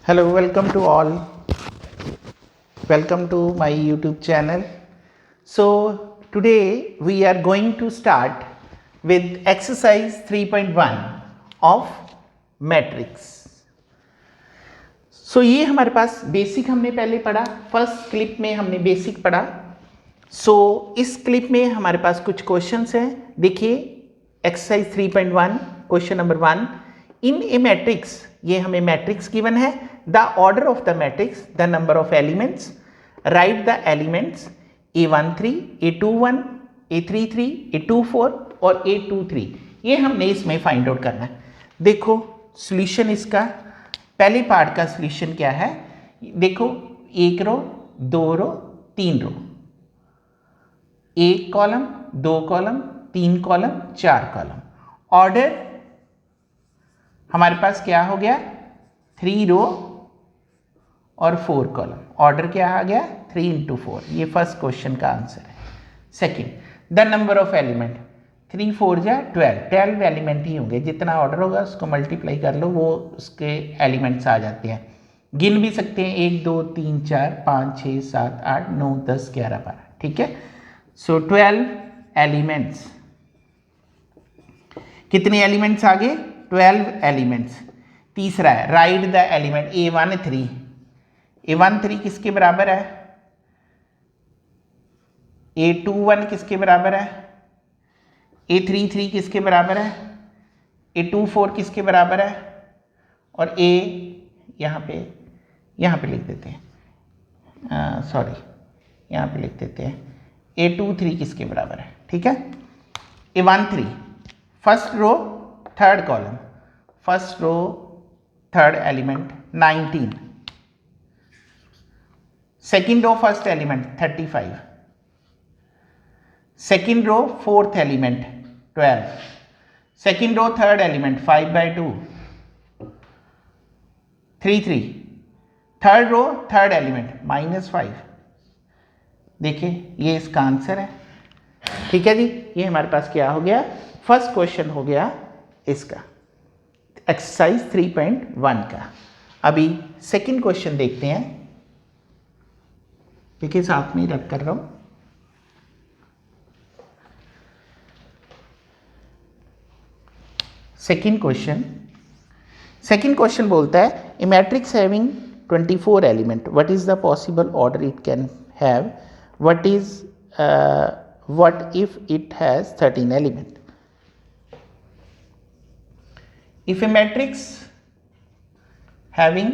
Hello, welcome to all. Welcome to my YouTube channel. So, today we are going to start with exercise 3.1 of matrix. So, ये हमारे पास basic हमने पहले पढ़ा, first clip में हमने basic पढ़ा. सो इस क्लिप में हमारे पास कुछ क्वेश्चंस हैं. देखिए एक्सरसाइज 3.1 क्वेश्चन नंबर 1. इन ए मैट्रिक्स, ये हमें मैट्रिक्स गिवन है. The order of the matrix, the number of elements, right the elements A13, A21, A33, A24 और A23. ये हमने इसमें फाइंड आउट करना है. देखो सॉल्यूशन इसका, पहले पार्ट का सॉल्यूशन क्या है. देखो एक रो, दो रो, तीन रो, एक कॉलम, दो कॉलम, तीन कॉलम, चार कॉलम. ऑर्डर हमारे पास क्या हो गया, 3 रो और 4 कॉलम. ऑर्डर क्या आ गया, 3 into 4. ये फर्स्ट क्वेश्चन का आंसर है. Second, the number of element, 3 4 जा 12 एलिमेंट ही होंगे. जितना ऑर्डर होगा उसको मल्टीप्लाई कर लो, वो उसके एलिमेंट्स आ जाते हैं. गिन भी सकते हैं 1 2 3 4 5 6 7 8 9 10 11 12. ठीक है. सो 12 एलिमेंट्स. कितने एलिमेंट्स आ गए, 12 एलिमेंट्स. तीसरा है राइट द एलिमेंट. A13 किसके बराबर है, A21 किसके बराबर है, A33 किसके बराबर है, A24 किसके बराबर है, और A यहाँ पे लिख देते हैं, सॉरी यहाँ पे लिख देते हैं, A23 किसके बराबर है. ठीक है. A13 first row third column, first row third element 19. Second row first element 35. Second row fourth element 12. Second row third element 5/2 3 third row third element -5. देखिए ये इसका आंसर है. ठीक है जी. ये हमारे पास क्या हो गया, फर्स्ट क्वेश्चन हो गया इसका एक्सरसाइज 3.1 का. अभी सेकंड क्वेश्चन देखते हैं. देखिए साथ में ही रख कर रहा हूं. सेकंड क्वेश्चन बोलता है a matrix having 24 element, what is the possible order it can have, what if it has 13 element. If a matrix having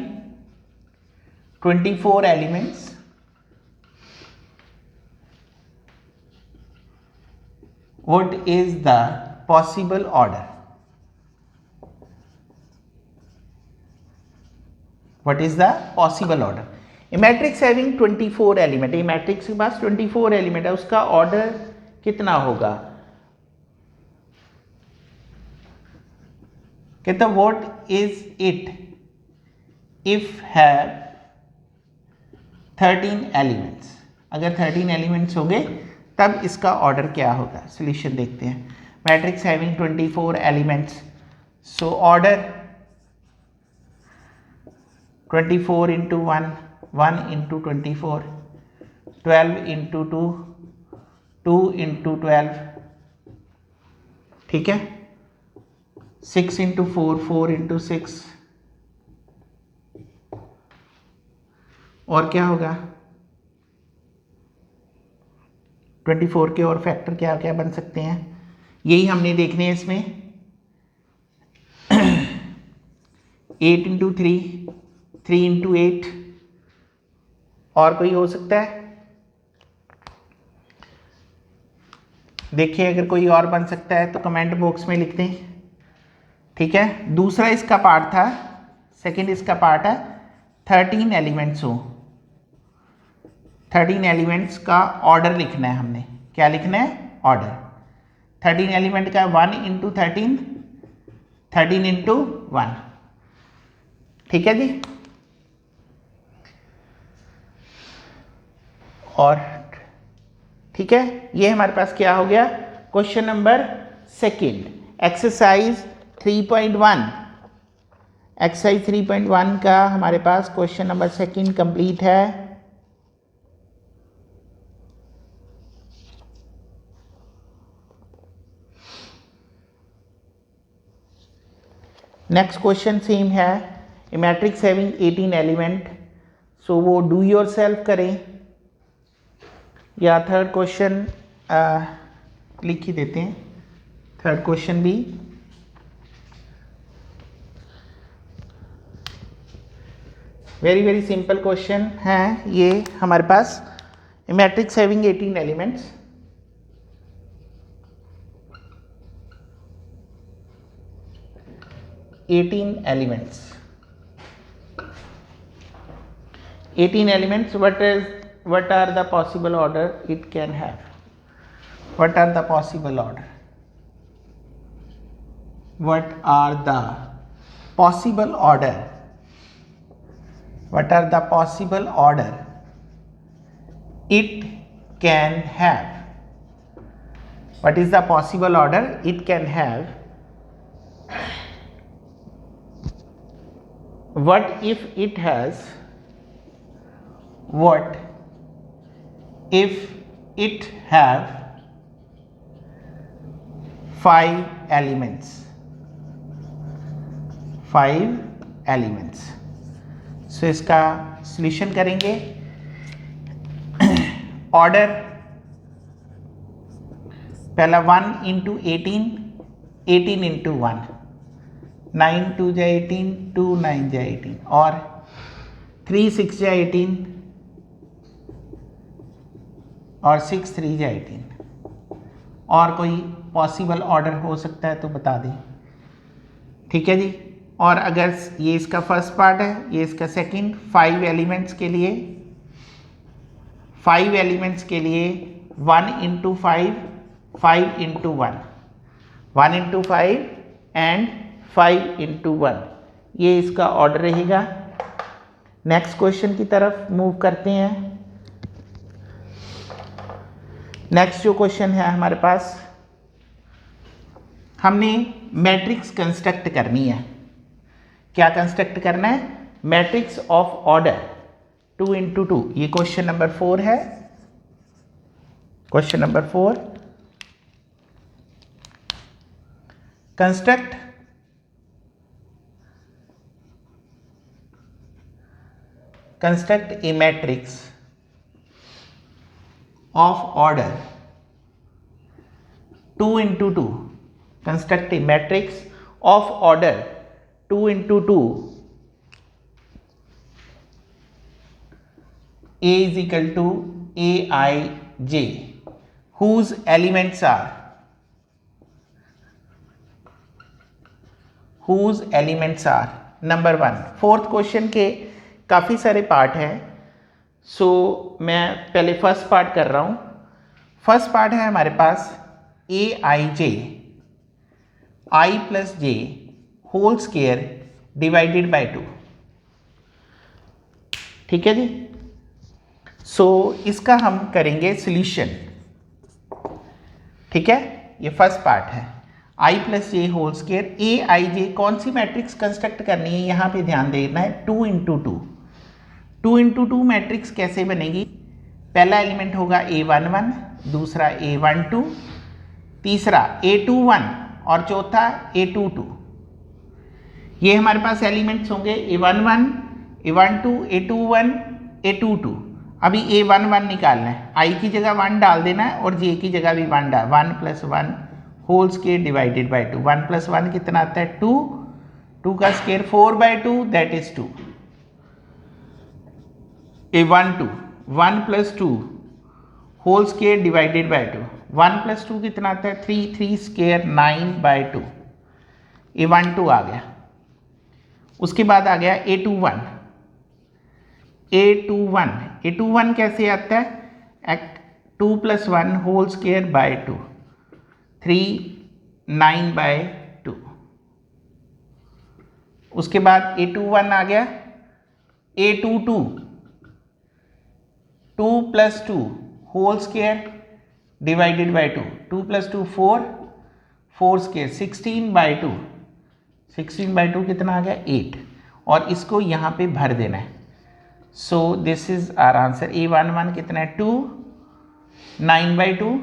24 elements what is the possible order? What is the possible order? A matrix having 24 element, a matrix के पास 24 element है, उसका order कितना होगा. कहता what is it if have 13 elements. अगर 13 elements हो गए तब इसका ऑर्डर क्या होगा. सॉल्यूशन देखते हैं. Matrix having 24 elements, so order 24 into 1, 1 into 24, 12 into 2, 2 into 12. ठीक है. 6 into 4, 4 into 6. और क्या होगा, 24 के और फैक्टर क्या क्या बन सकते हैं, यही हमने देखने हैं इसमें. 8 into 3, 3 into 8. और कोई हो सकता है, देखिए अगर कोई और बन सकता है तो कमेंट बॉक्स में लिख दें. ठीक है. दूसरा इसका पार्ट था, सेकंड इसका पार्ट है 13 एलिमेंट्स हो. 13 एलिमेंट्स का ऑर्डर लिखना है हमने. क्या लिखना है, ऑर्डर. 13 एलिमेंट का 1 into 13, 13 into 1. ठीक है जी. और ठीक है, ये हमारे पास क्या हो गया, question number second exercise 3.1 exercise 3.1 का हमारे पास क्वेश्चन नंबर 2 कंप्लीट है। नेक्स्ट क्वेश्चन सेम है, ए मैट्रिक्स हैविंग 18 एलिमेंट, सो वो डू योर सेल्फ करें या थर्ड क्वेश्चन लिख ही देते हैं, थर्ड क्वेश्चन भी वेरी सिंपल क्वेश्चन है ये हमारे पास, a matrix having 18 elements, eighteen elements, what are the possible order it can have? What are the possible order? What are the possible order? What are the possible order it can have? What is the possible order it can have? What if it has? What if it have 5 elements? 5 elements. सो इसका solution करेंगे। Order पहला 1 into 18, 18 into 1, 9 2 जा 18, 2 9 जा 18, और 3 6 जा 18 और 6 3 जा 18। और कोई पॉसिबल ऑर्डर हो सकता है तो बता दें, ठीक है जी। और अगर ये इसका फर्स्ट पार्ट है, ये इसका सेकंड, 5 एलिमेंट्स के लिए 1 into 5, 5 into 1, 1 into 5 and 5 into 1, ये इसका ऑर्डर रहेगा। नेक्स्ट क्वेश्चन की तरफ मूव करते हैं। नेक्स्ट जो क्वेश्चन है हमारे पास, हमने मैट्रिक्स कंस्ट्रक्ट करनी है। क्या कंस्ट्रक्ट करना है? मैट्रिक्स ऑफ ऑर्डर 2 इंटू 2, ये क्वेश्चन नंबर 4 है। Question number 4, construct a matrix of order 2 into 2, construct a matrix of order 2 into 2, A is equal to Aij, whose elements are number 1। Fourth question के काफ़ी सारे part हैं, सो मैं पहले first part कर रहा हूँ। फर्स्ट पार्ट है हमारे पास Aij, I plus J whole square divided by 2, ठीक है जी। सो इसका हम करेंगे सॉल्यूशन, ठीक है। ये फर्स्ट पार्ट है, I plus J whole square. Aij कौन सी मैट्रिक्स कंस्ट्रक्ट करनी है, यहाँ पे ध्यान देना है, 2 इंटू 2। 2 इंटू 2 मैट्रिक्स कैसे बनेगी? पहला एलिमेंट होगा A11, दूसरा A12, तीसरा A21 और चौथा A22। ये हमारे पास एलिमेंट्स होंगे A11, A12, A21, A22। अभी A11 निकालना है, I की जगह 1 डाल देना है और J की जगह भी 1 डाल, 1 plus 1 whole square divided by 2। 1 plus 1 कितना आता है? 2, 2 का square 4 by 2 that is 2। A12 1 plus 2 whole square divided by 2, 1 plus 2 कितना आता है? 3, 3 स्क्वायर 9 बाय 2। A12 आ गया। उसके बाद आ गया A21। A21 कैसे आता है? 2 plus 1 whole square by 2, 3 9 by 2। उसके बाद A21 आ गया। A22 2 plus 2 whole square divided by 2, 2 plus 2 4, 4 square 16 by 2, 16 by 2 कितना आ गया? 8। और इसको यहाँ पे भर देना है। So this is our answer. A11 कितना है 2, 9/2,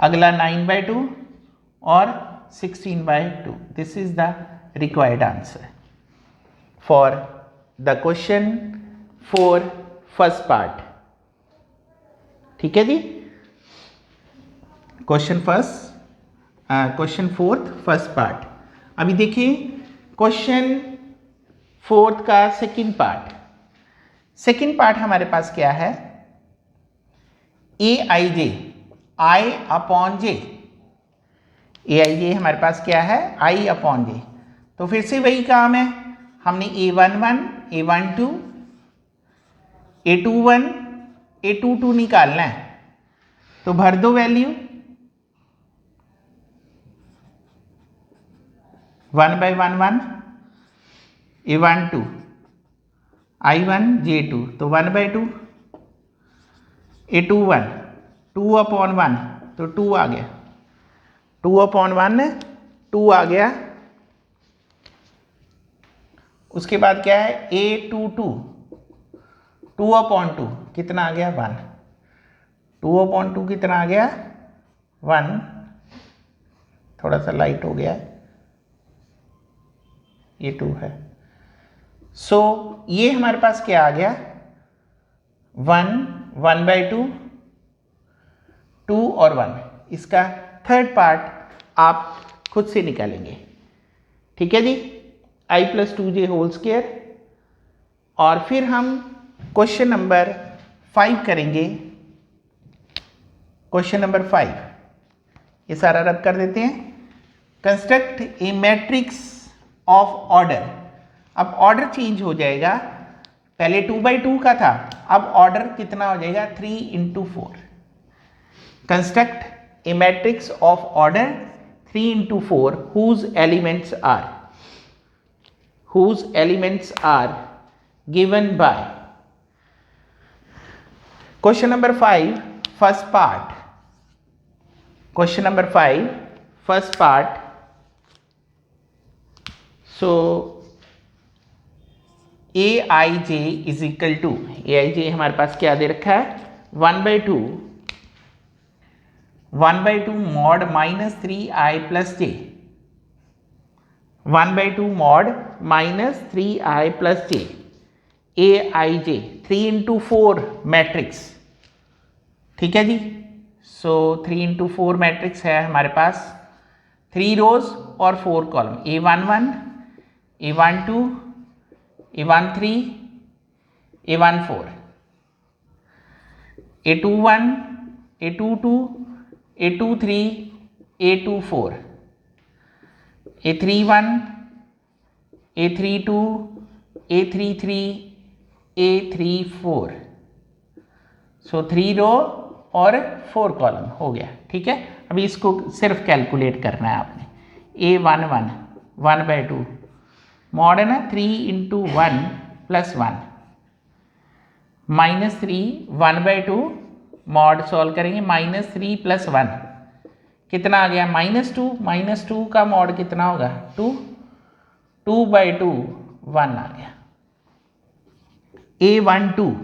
अगला 9/2 और 16/2। This is the required answer for the question 4 first part. ठीक है जी, क्वेश्चन 4 फर्स्ट पार्ट। अभी देखिए क्वेश्चन 4 का सेकंड पार्ट। सेकंड पार्ट हमारे पास क्या है, Aij I/j। Aij हमारे पास क्या है, I/j। तो फिर से वही काम है, हमने A11, A12, A21, A22 निकालना है। तो भर दो वैल्यू 1/1 A12, I1 J2, तो 1/2, A21 2/1, तो 2 आ गया, 2/1 2 आ गया। उसके बाद क्या है A22 2/2 कितना आ गया 1, 2/2 कितना आ गया 1, थोड़ा सा लाइट हो गया है, ये 2 है। सो ये हमारे पास क्या आ गया 1, 1/2, 2 और 1। इसका थर्ड पार्ट आप खुद से निकालेंगे। ठीक है जी, I+2j होल स्क्वायर। और फिर हम क्वेश्चन नंबर 5 करेंगे। क्वेश्चन नंबर 5 ये सारा रब कर देते हैं। Construct a matrix of order. अब ऑर्डर चेंज हो जाएगा, पहले 2/2 का था, अब ऑर्डर कितना हो जाएगा 3/4। Construct a matrix of order 3/4 whose elements are given by। Question number 5 first part. Question number 5 first part. So Aij is equal to, Aij हमारे पास क्या दे रखा है 1/2 mod -3i+j, 1/2 mod -3i+j Aij 3/4 matrix. ठीक है जी, सो 3/4 मैट्रिक्स है हमारे पास, 3 रोज और 4 column, A11, A12, A13, A14, A21, A22, A23, A24, A31, A32, A33, A34। सो 3 रो और 4 कॉलम हो गया। ठीक है, अभी इसको सिर्फ कैलकुलेट करना है आपने। A11 1/2 मॉड है ना 3/1 + 1 -3 1/2 मॉड सॉल्व करेंगे -3 + 1 कितना आ गया -2, -2 का मॉड कितना होगा 2, 2/2 1 आ गया। A12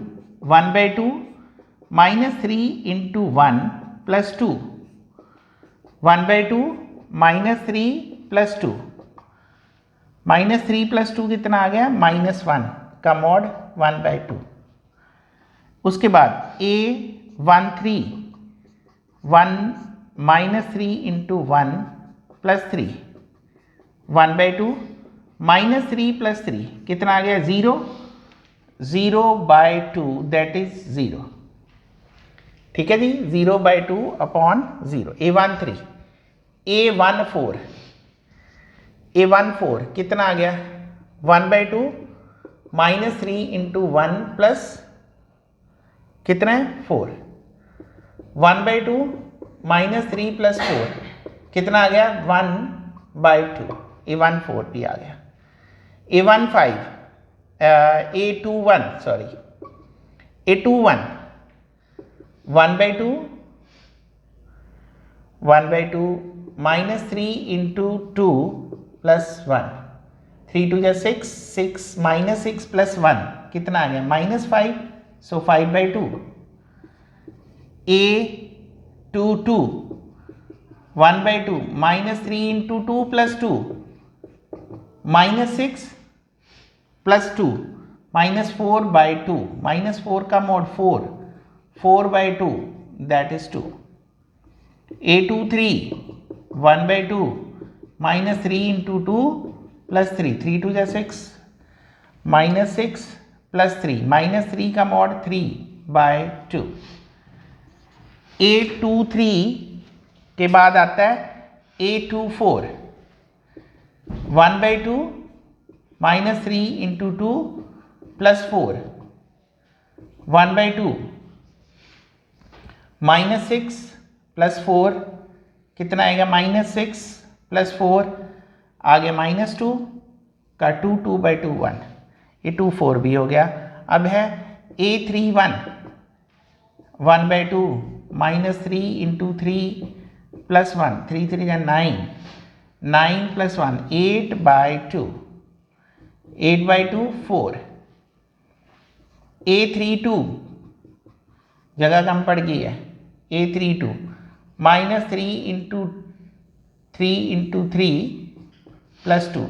1/2 -3/1 + 2, 1/2 -3 + 2, -3 + 2 कितना आ गया -1 का मॉड 1/2। उसके बाद A13 1 -3/1 + 3, 1/2 -3 + 3 कितना आ गया 0, 0/2 दैट इज 0। ठीक है जी, 0/2/0। A14 कितना आ गया 1/2 -3/1 प्लस कितना है 4, 1/2 -3 + 4 कितना आ गया 1/2। A14 भी आ गया। A21 सॉरी A21 1/2 -3/2 + 1, 3 2 जा 6, 6 माइनस 6 प्लस 1 कितना आ गया -5, सो 5/2 a 2 2 1/2 -3 into 2 plus 2 -6 plus 2 -4/2 -4 का mod 4 4/2 that is 2 a2 3 1/2 -3 into 2 plus 3 3 2 जा 6 -6 plus 3 -3 का mod 3/2 a23 के बाद आता है a24 1/2 -3 into 2 plus 4 1/2 -6 plus 4 कितना आएगा -6 plus 4 आगे -2 का 2 2/2 1 ये 2 4 भी हो गया। अब है a31 1/2 -3 into 3 plus 1 3 3 जा 9 9 plus 1 8/2 8/2 4 a32 जगह कम पड़ गई है a32 -3 into 3 into 3 plus 2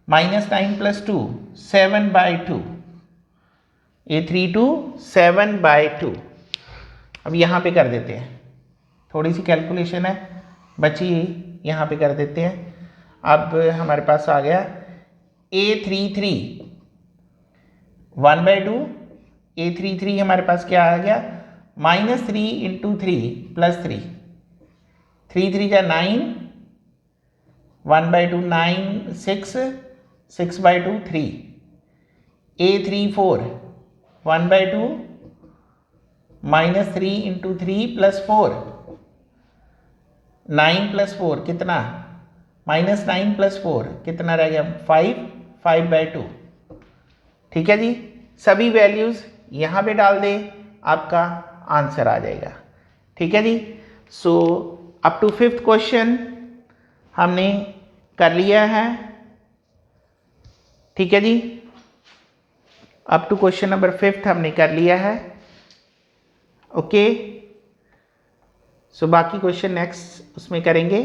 -9 plus 2 7/2 a32 7/2 अब यहाँ पे कर देते हैं, थोड़ी सी कैलकुलेशन है बची, यहाँ पे कर देते हैं। अब हमारे पास आ गया a33 1/2 a33 हमारे पास क्या आ गया -3 into 3 plus 3 3 3 का 9 1/2 9 6 6/2 3 a34 1/2 -3 into 3 plus 4 9 plus 4 कितना -9 plus 4 कितना रह गया 5 5/2। ठीक है जी, सभी वैल्यूज यहाँ पे डाल दे, आपका आंसर आ जाएगा। ठीक है जी, so up to 5th question हमने कर लिया है। ठीक है जी, up to question number 5th हमने कर लिया है। ओके, सो बाकी क्वेश्चन नेक्स्ट उसमें करेंगे।